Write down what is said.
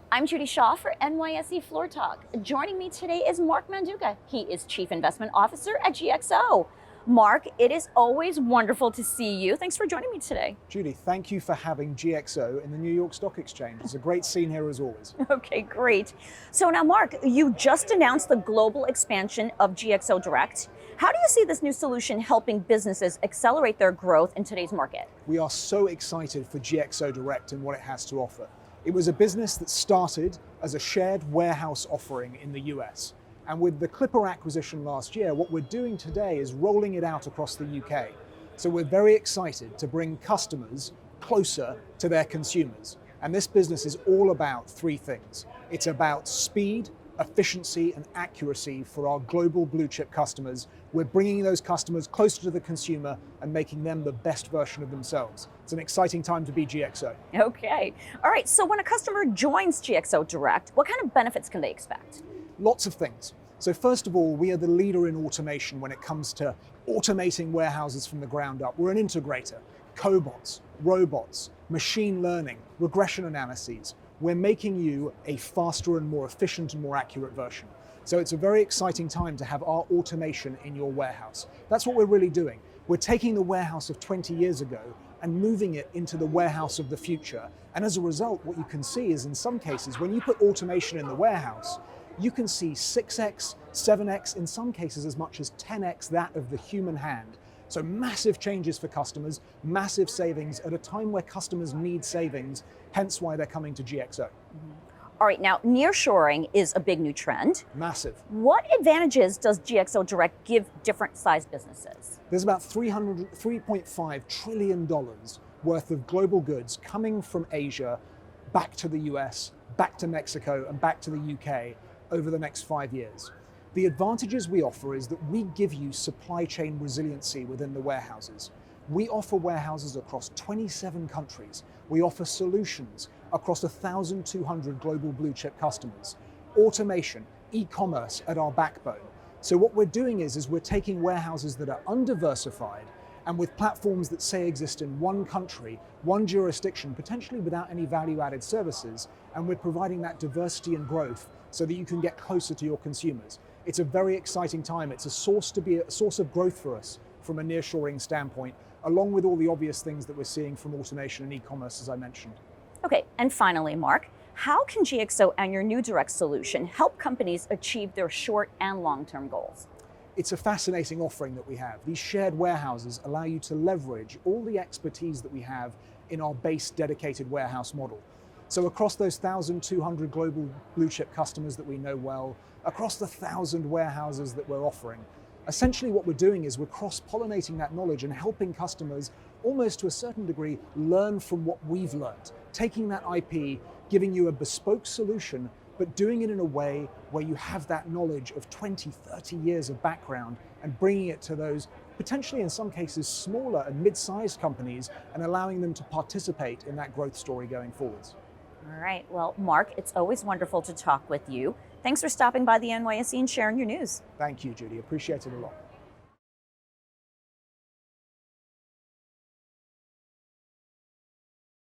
I'm Judy Shaw for NYSE Floor Talk. Joining me today is Mark Manduca. He is Chief Investment Officer at GXO. Mark, it is always wonderful to see you. Thanks for joining me today. Judy, thank you for having GXO in the New York Stock Exchange. It's a great scene here as always. Okay, great. So now, Mark, you just announced the global expansion of GXO Direct. How do you see this new solution helping businesses accelerate their growth in today's market? We are so excited for GXO Direct and what it has to offer. It was a business that started as a shared warehouse offering in the US. And with the Clipper acquisition last year, what we're doing today is rolling it out across the UK. So we're very excited to bring customers closer to their consumers. And this business is all about three things. It's about speed, efficiency, and accuracy for our global blue chip customers. We're bringing those customers closer to the consumer and making them the best version of themselves. It's an exciting time to be GXO. Okay. All right. So when a customer joins GXO Direct, what kind of benefits can they expect? Lots of things. So first of all, we are the leader in automation when it comes to automating warehouses from the ground up. We're an integrator, cobots, robots, machine learning, regression analyses. We're making you a faster and more efficient and more accurate version. So it's a very exciting time to have our automation in your warehouse. That's what we're really doing. We're taking the warehouse of 20 years ago and moving it into the warehouse of the future. And as a result, what you can see is in some cases, when you put automation in the warehouse, you can see 6x, 7x, in some cases as much as 10x that of the human hand. So massive changes for customers, massive savings at a time where customers need savings, hence why they're coming to GXO. All right, now nearshoring is a big new trend. Massive. What advantages does GXO Direct give different sized businesses? There's about $3.5 trillion worth of global goods coming from Asia back to the US, back to Mexico, and back to the UK over the next 5 years. The advantages we offer is that we give you supply chain resiliency within the warehouses. We offer warehouses across 27 countries. We offer solutions across 1,200 global blue chip customers. Automation, e-commerce at our backbone. So what we're doing is we're taking warehouses that are undiversified and with platforms that say exist in one country, one jurisdiction, potentially without any value-added services, and we're providing that diversity and growth so that you can get closer to your consumers. It's a very exciting time. It's a source of growth for us from a nearshoring standpoint, along with all the obvious things that we're seeing from automation and e-commerce, as I mentioned. Okay, and finally, Mark, how can GXO and your new direct solution help companies achieve their short and long-term goals? It's a fascinating offering that we have. These shared warehouses allow you to leverage all the expertise that we have in our base dedicated warehouse model. So across those 1,200 global blue chip customers that we know well, across the 1,000 warehouses that we're offering, essentially what we're doing is we're cross-pollinating that knowledge and helping customers almost to a certain degree learn from what we've learned, taking that IP, giving you a bespoke solution, but doing it in a way where you have that knowledge of 20, 30 years of background and bringing it to those potentially in some cases smaller and mid-sized companies and allowing them to participate in that growth story going forwards. All right, well, Mark, it's always wonderful to talk with you. Thanks for stopping by the NYSE and sharing your news. Thank you, Judy. Appreciate it a lot.